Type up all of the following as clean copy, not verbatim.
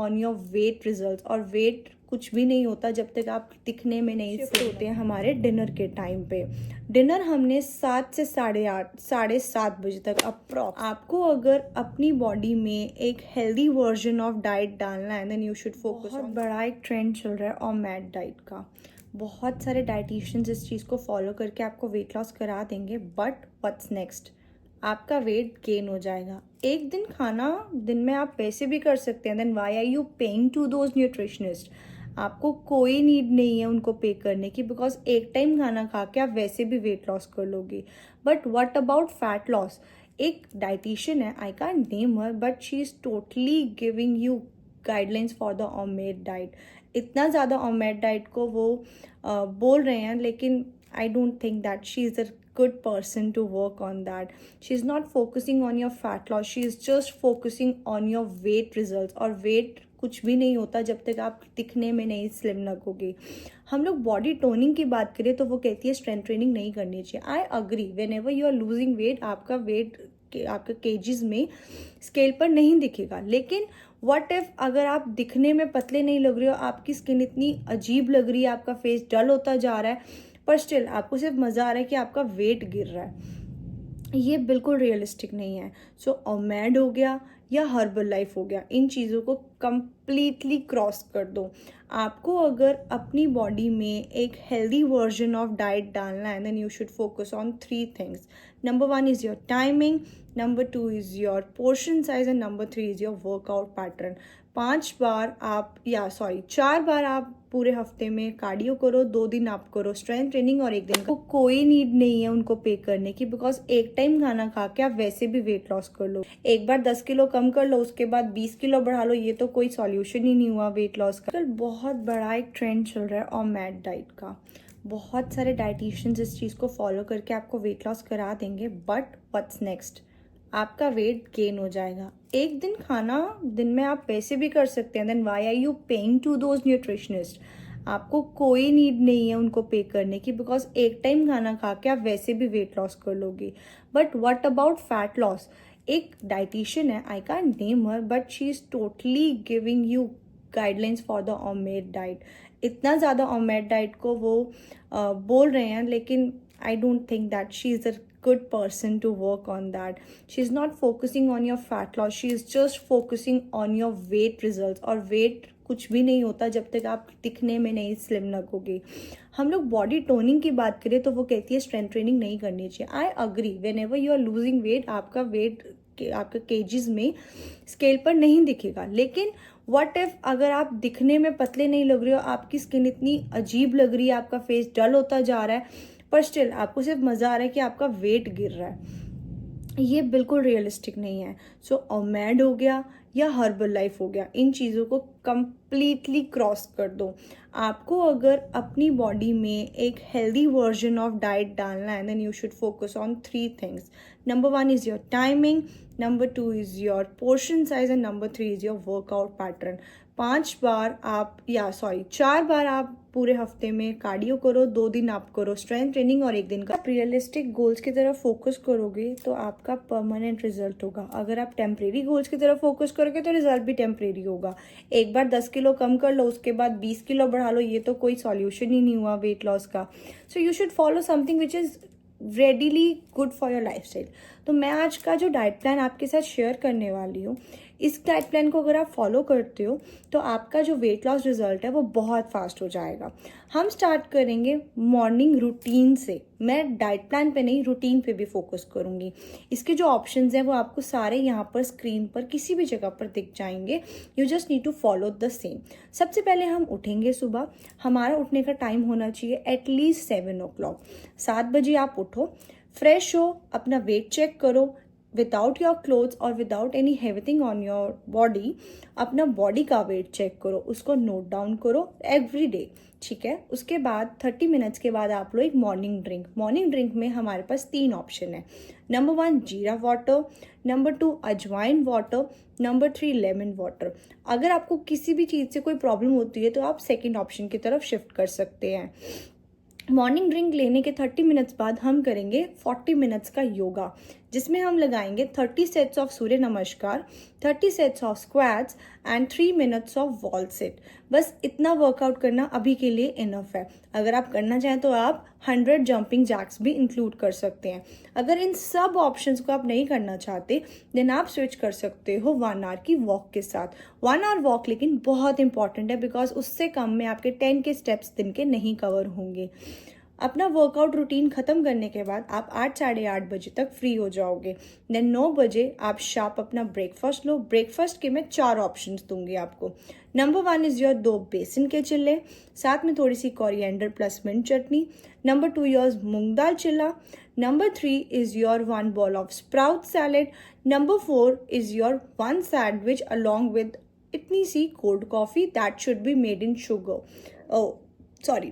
On your weight results. और wait कुछ भी नहीं होता जब तक आप दिखने में नहीं शिफ्ट होते हैं हमारे डिनर के टाइम पे। डिनर हमने 7 से 8:30 7:30 बजे तक अप्रॉक्स। आपको अगर अपनी बॉडी में एक हेल्दी वर्जन ऑफ डाइट डालना है देन यू शुड फोकस। बहुत बड़ा एक ट्रेंड चल रहा है ओमेड डाइट का। बहुत सारे डाइटिशियंस इस चीज़ को फॉलो करके आपको वेट लॉस करा देंगे, बट व्हाट्स नेक्स्ट? आपका वेट गेन हो जाएगा। एक दिन खाना दिन में आप वैसे भी कर सकते हैं, then why are you paying to those nutritionist? आपको कोई नीड नहीं है उनको पे करने की, बिकॉज एक टाइम खाना खा के आप वैसे भी वेट लॉस कर लोगे। But what about fat loss? एक डाइटिशियन है, I can't name her, but she is totally giving you guidelines for the OMAD diet. इतना ज़्यादा ओमेड डाइट को वो बोल रहे हैं, लेकिन I don't think that she is a good person to work on that. She's not focusing on your fat loss, she is just focusing on your weight results. और weight कुछ भी नहीं होता जब तक आप दिखने में नहीं स्लिम लगोगे। हम लोग बॉडी टोनिंग की बात करें तो वो कहती है स्ट्रेंथ ट्रेनिंग नहीं करनी चाहिए। I agree, whenever you are losing weight आपका वेट आपका केजीज में स्केल पर नहीं दिखेगा, लेकिन व्हाट इफ अगर आप दिखने में पतले नहीं लग रहे हो, आपकी स्किन इतनी अजीब लग रही है, आपका फेस डल होता जा रहा है, पर स्टिल आपको सिर्फ मज़ा आ रहा है कि आपका वेट गिर रहा है, ये बिल्कुल रियलिस्टिक नहीं है। सो ओमेड हो गया या हर्बल लाइफ हो गया, इन चीज़ों को कंप्लीटली क्रॉस कर दो। आपको अगर अपनी बॉडी में एक हेल्दी वर्जन ऑफ डाइट डालना है then you should focus on 3 things. Number 1 is your timing, number 2 is your portion size and number 3 is your workout pattern. 4 बार आप पूरे हफ्ते में कार्डियो करो, 2 दिन आप करो स्ट्रेंथ ट्रेनिंग और 1 दिन को कोई नीड नहीं है उनको पे करने की, बिकॉज एक टाइम खाना खा के आप वैसे भी वेट लॉस कर लो। एक बार 10 किलो कम कर लो, उसके बाद 20 किलो बढ़ा लो, ये तो कोई सॉल्यूशन ही नहीं हुआ वेट लॉस का। बहुत बड़ा एक ट्रेंड चल रहा है ओमेड डाइट का। बहुत सारे डाइटिशियंस इस चीज़ को फॉलो करके आपको वेट लॉस करा देंगे, बट व्हाट्स नेक्स्ट? आपका वेट गेन हो जाएगा। एक दिन खाना दिन में आप वैसे भी कर सकते हैं, then why are you paying to those nutritionist? आपको कोई नीड नहीं है उनको पे करने की, बिकॉज एक टाइम खाना खा के आप वैसे भी वेट लॉस कर लोगे। But what about fat loss? एक डाइटिशियन है, I can't name her, but she is totally giving you guidelines for the OMAD diet. इतना ज़्यादा ओमेड डाइट को वो बोल रहे हैं, लेकिन I don't think that she is a good person to work on that. She's not focusing on your fat loss, she is just focusing on your weight results. और weight कुछ भी नहीं होता जब तक आप दिखने में नहीं स्लिम लगोगे। हम लोग बॉडी टोनिंग की बात करें तो वो कहती है स्ट्रेंथ ट्रेनिंग नहीं करनी चाहिए। I agree, whenever you are losing weight आपका वेट आपका केजीज में स्केल पर नहीं दिखेगा, लेकिन व्हाट इफ अगर आप दिखने में पतले नहीं लग रहे हो, आपकी स्किन इतनी अजीब लग रही है, आपका फेस डल होता जा रहा है, पर स्टिल आपको सिर्फ मज़ा आ रहा है कि आपका वेट गिर रहा है, ये बिल्कुल रियलिस्टिक नहीं है। सो ओमेड हो गया या हर्बल लाइफ हो गया, इन चीज़ों को कंप्लीटली क्रॉस कर दो। आपको अगर अपनी बॉडी में एक हेल्दी वर्जन ऑफ डाइट डालना है then you should focus on 3 things. Number 1 is your timing, number 2 is your portion size and number 3 is your workout pattern. 4 बार आप पूरे हफ्ते में कार्डियो करो, 2 दिन आप करो स्ट्रेंथ ट्रेनिंग और 1 दिन का। आप रियलिस्टिक गोल्स की तरफ फोकस करोगे तो आपका परमानेंट रिजल्ट होगा। अगर आप टेम्परेरी गोल्स की तरफ फोकस करोगे तो रिजल्ट भी टेम्परेरी होगा। एक बार 10 किलो कम कर लो, उसके बाद 20 किलो बढ़ा लो, ये तो कोई सॉल्यूशन ही नहीं हुआ वेट लॉस का। So you should follow something which is readily good for your life style. तो मैं आज का जो डाइट प्लान आपके साथ शेयर करने वाली हूँ, इस डाइट प्लान को अगर आप फॉलो करते हो तो आपका जो वेट लॉस रिजल्ट है वो बहुत फास्ट हो जाएगा। हम स्टार्ट करेंगे मॉर्निंग रूटीन से। मैं डाइट प्लान पे नहीं, रूटीन पे भी फोकस करूँगी। इसके जो ऑप्शंस हैं वो आपको सारे यहाँ पर स्क्रीन पर किसी भी जगह पर दिख जाएंगे। You just need to follow the same. सबसे पहले हम उठेंगे सुबह। हमारा उठने का टाइम होना चाहिए एटलीस्ट 7 o'clock। 7 बजे आप उठो, फ्रेश हो, अपना वेट चेक करो विदाउट योर क्लोथ्स और without any heavy thing on your body. अपना बॉडी का वेट चेक करो, उसको नोट डाउन करो एवरी डे, ठीक है। उसके बाद 30 मिनट्स के बाद आप लो एक मॉर्निंग ड्रिंक में हमारे पास 3 ऑप्शन है। नंबर 1 जीरा वाटर, नंबर 2 अजवाइन वाटर, नंबर 3 लेमन वाटर। अगर आपको किसी भी चीज़ से कोई प्रॉब्लम होती है तो आप सेकेंड ऑप्शन की तरफ शिफ्ट कर सकते हैं। मॉर्निंग ड्रिंक लेने के 30 मिनट्स बाद हम करेंगे 40 मिनट्स का योगा, जिसमें हम लगाएंगे 30 सेट्स ऑफ सूर्य नमस्कार, 30 sets of squats and 3 minutes of wall sit. बस इतना वर्कआउट करना अभी के लिए इनफ है। अगर आप करना चाहें तो आप 100 जंपिंग जैक्स भी इंक्लूड कर सकते हैं। अगर इन सब ऑप्शंस को आप नहीं करना चाहते देन आप स्विच कर सकते हो 1 आवर की वॉक के साथ। 1 आवर वॉक लेकिन बहुत इंपॉर्टेंट है बिकॉज उससे कम में आपके 10 के स्टेप्स दिन के नहीं कवर होंगे। अपना वर्कआउट रूटीन खत्म करने के बाद आप 8 साढ़े 8 बजे तक फ्री हो जाओगे। देन 9 बजे आप शार्प अपना ब्रेकफास्ट लो। ब्रेकफास्ट के मैं 4 ऑप्शंस दूंगी आपको। नंबर 1 इज योर 2 बेसन के चिल्ले, साथ में थोड़ी सी coriander plus mint chutney. Number 2 your moong dal chilla. Number 3 is your 1 ball of sprout salad. Number 4 is your 1 sandwich along with इतनी सी cold coffee that should be made in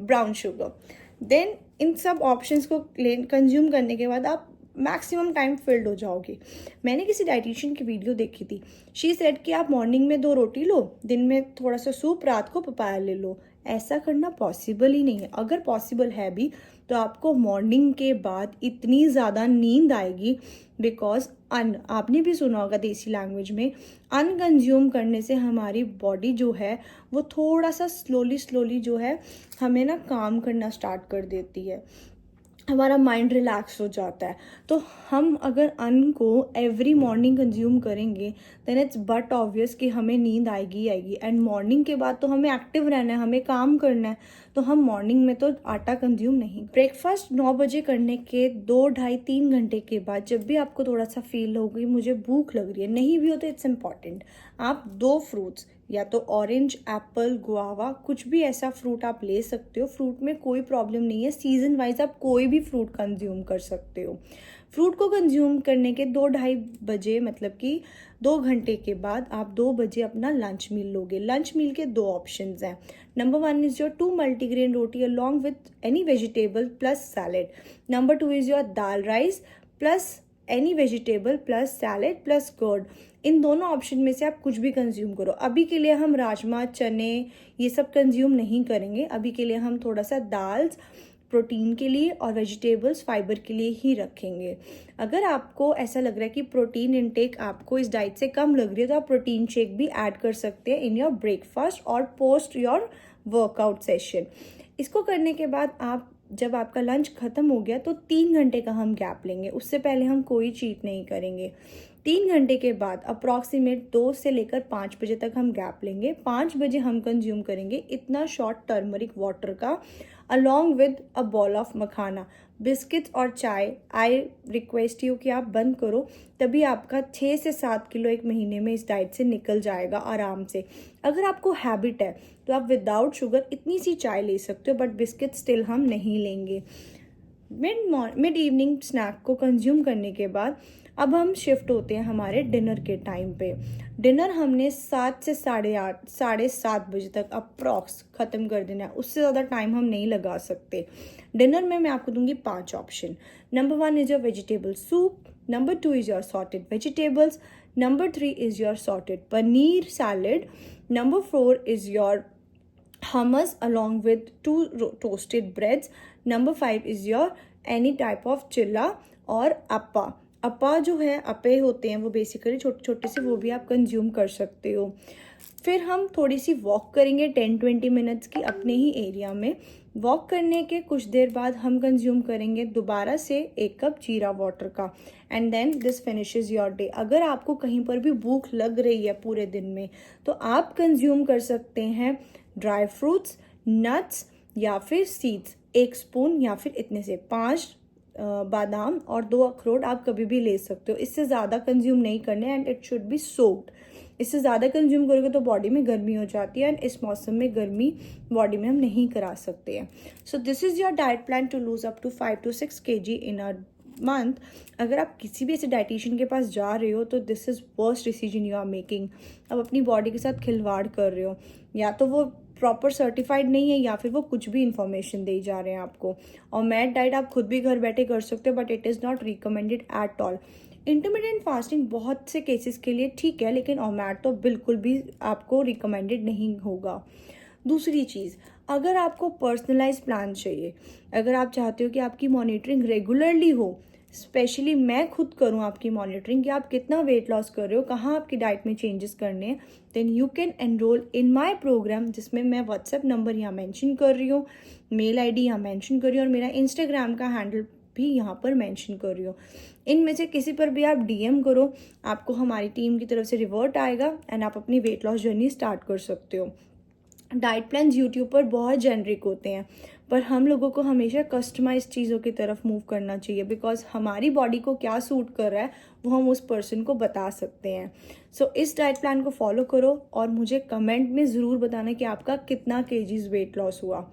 brown sugar. Then इन सब ऑप्शंस को कंज्यूम करने के बाद आप मैक्सिमम टाइम फिल्ड हो जाओगे। मैंने किसी डाइटिशियन की वीडियो देखी थी। शी सेड कि आप मॉर्निंग में 2 रोटी लो, दिन में थोड़ा सा सूप, रात को पपाया ले लो। ऐसा करना पॉसिबल ही नहीं है। अगर पॉसिबल है भी तो आपको मॉर्निंग के बाद इतनी ज़्यादा नींद आएगी बिकॉज आपने भी सुना होगा देसी लैंग्वेज में, अनकंज्यूम करने से हमारी बॉडी जो है वो थोड़ा सा स्लोली जो है हमें ना काम करना स्टार्ट कर देती है, हमारा माइंड रिलैक्स हो जाता है। तो हम अगर अन्न को एवरी मॉर्निंग कंज्यूम करेंगे देन इट्स बट ऑब्वियस कि हमें नींद आएगी। एंड मॉर्निंग के बाद तो हमें एक्टिव रहना है, हमें काम करना है, तो हम मॉर्निंग में तो आटा कंज्यूम नहीं। ब्रेकफास्ट 9 बजे करने के 2, ढाई, 3 घंटे के बाद जब भी आपको थोड़ा सा फील होगी मुझे भूख लग रही है, नहीं भी हो तो इट्स इम्पॉर्टेंट, आप 2 फ्रूट्स या तो ऑरेंज, एप्पल, गुआवा, कुछ भी ऐसा फ्रूट आप ले सकते हो। फ्रूट में कोई प्रॉब्लम नहीं है, सीजन वाइज आप कोई भी फ्रूट कंज्यूम कर सकते हो। फ्रूट को कंज्यूम करने के 2, ढाई बजे मतलब कि 2 घंटे के बाद आप 2 बजे अपना लंच मील लोगे। लंच मील के 2 ऑप्शंस हैं। Number 1 is your 2 multigrain roti along with any vegetable plus salad. Number 2 is your dal rice plus any vegetable plus salad plus curd. इन दोनों ऑप्शन में से आप कुछ भी कंज्यूम करो। अभी के लिए हम राजमा, चने ये सब कंज्यूम नहीं करेंगे। अभी के लिए हम थोड़ा सा दाल्स प्रोटीन के लिए और वेजिटेबल्स फाइबर के लिए ही रखेंगे। अगर आपको ऐसा लग रहा है कि प्रोटीन इनटेक आपको इस डाइट से कम लग रही है तो आप प्रोटीन शेक भी ऐड कर सकते हैं इन योर ब्रेकफास्ट और पोस्ट योर वर्कआउट सेशन। इसको करने के बाद आप जब आपका लंच खत्म हो गया तो 3 घंटे का हम गैप लेंगे। उससे पहले हम कोई चीट नहीं करेंगे। 3 घंटे के बाद अप्रॉक्सीमेट 2 से लेकर 5 बजे तक हम गैप लेंगे। 5 बजे हम कंज्यूम करेंगे इतना शॉर्ट टर्मरिक वाटर का along with a ball of makhana. Biscuits और चाय आई रिक्वेस्ट यू कि आप बंद करो, तभी आपका 6 से 7 किलो एक महीने में इस डाइट से निकल जाएगा आराम से। अगर आपको हैबिट है तो आप विदाउट शुगर इतनी सी चाय ले सकते हो, बट बिस्किट स्टिल हम नहीं लेंगे। मिड इवनिंग स्नैक को कंज्यूम करने के बाद अब हम शिफ्ट होते हैं हमारे डिनर के टाइम पे। डिनर हमने 7 से साढ़े 8, साढ़े 7 बजे तक अप्रॉक्स ख़त्म कर देना है। उससे ज़्यादा टाइम हम नहीं लगा सकते। डिनर में मैं आपको दूंगी 5 option. Number 1 is your vegetable soup. Number 2 is your sauteed vegetables. Number 3 is your sauteed paneer salad. Number 4 is your hummus along with 2 toasted breads. Number 5 is your any type of chilla और अप्पा जो है अप्पे होते हैं वो basically छोटे छोटे से, वो भी आप कंज्यूम कर सकते हो। फिर हम थोड़ी सी वॉक करेंगे 10-20 मिनट्स की अपने ही एरिया में। वॉक करने के कुछ देर बाद हम कंज्यूम करेंगे दोबारा से 1 कप जीरा वाटर का। And then this finishes your day. अगर आपको कहीं पर भी भूख लग रही है पूरे दिन में तो आप कंज्यूम कर सकते हैं ड्राई फ्रूट्स, नट्स या फिर सीड्स 1 स्पून या फिर इतने से 5 बादाम और 2 अखरोट आप कभी भी ले सकते हो। इससे ज़्यादा कंज्यूम नहीं करने and it should be soaked. इससे ज़्यादा कंज्यूम करोगे तो बॉडी में गर्मी हो जाती है एंड इस मौसम में गर्मी बॉडी में हम नहीं करा सकते हैं। So this is your diet plan to lose up to 5 to 6 kg in a month. अगर आप किसी भी ऐसे डाइटिशियन के पास जा रहे हो तो this is worst decision you are making. आप अपनी बॉडी के साथ खिलवाड़ कर रहे हो, या तो वो प्रॉपर सर्टिफाइड नहीं है या फिर वो कुछ भी इंफॉर्मेशन दे जा रहे हैं आपको। और मैट डाइट आप खुद भी घर बैठे कर सकते हो, but it is not recommended at all. Intermittent fasting बहुत से केसेस के लिए ठीक है, लेकिन ओमैट तो बिल्कुल भी आपको रिकमेंडेड नहीं होगा। दूसरी चीज़, अगर आपको पर्सनलाइज प्लान चाहिए, अगर आप चाहते हो कि आपकी मॉनिटरिंग रेगुलरली हो, स्पेशली मैं खुद करूँ आपकी मॉनिटरिंग कि आप कितना वेट लॉस कर रहे हो, कहाँ आपकी डाइट में चेंजेस करने हैं, then you can enroll in my program, जिसमें मैं व्हाट्सएप नंबर यहाँ मेंशन कर रही हूँ, मेल आईडी यहाँ मेंशन कर रही हूँ और मेरा इंस्टाग्राम का हैंडल भी यहाँ पर मेंशन कर रही हूँ। इनमें से किसी पर भी आप डीएम करो, आपको हमारी टीम की तरफ से रिवर्ट आएगा एंड आप अपनी वेट लॉस जर्नी स्टार्ट कर सकते हो। डाइट प्लान्स यूट्यूब पर बहुत जेनरिक होते हैं, पर हम लोगों को हमेशा कस्टमाइज चीज़ों की तरफ मूव करना चाहिए, बिकॉज हमारी बॉडी को क्या सूट कर रहा है वो हम उस पर्सन को बता सकते हैं। सो इस डाइट प्लान को फॉलो करो और मुझे कमेंट में ज़रूर बताना कि आपका कितना केजीज वेट लॉस हुआ।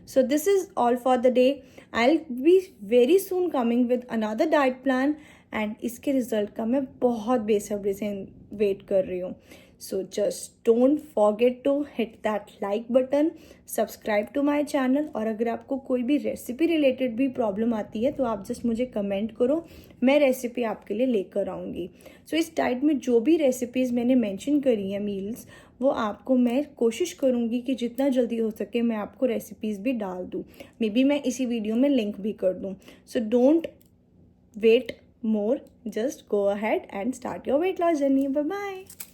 सो this is all for the day. I will be very soon coming with another diet plan and इसके रिजल्ट का मैं बहुत बेसब्री से वेट कर रही हूँ। So just don't forget to hit that like button, subscribe to my channel और अगर आपको कोई भी रेसिपी रिलेटेड भी प्रॉब्लम आती है तो आप जस्ट मुझे कमेंट करो, मैं रेसिपी आपके लिए लेकर आऊँगी। सो इस डाइट में जो भी रेसिपीज़ मैंने मेंशन करी हैं मील्स, वो आपको मैं कोशिश करूँगी कि जितना जल्दी हो सके मैं आपको रेसिपीज़ भी डाल दूँ, मे बी मैं इसी वीडियो में लिंक भी कर दूँ। So don't wait more, just go ahead and start your weight loss journey. Bye bye.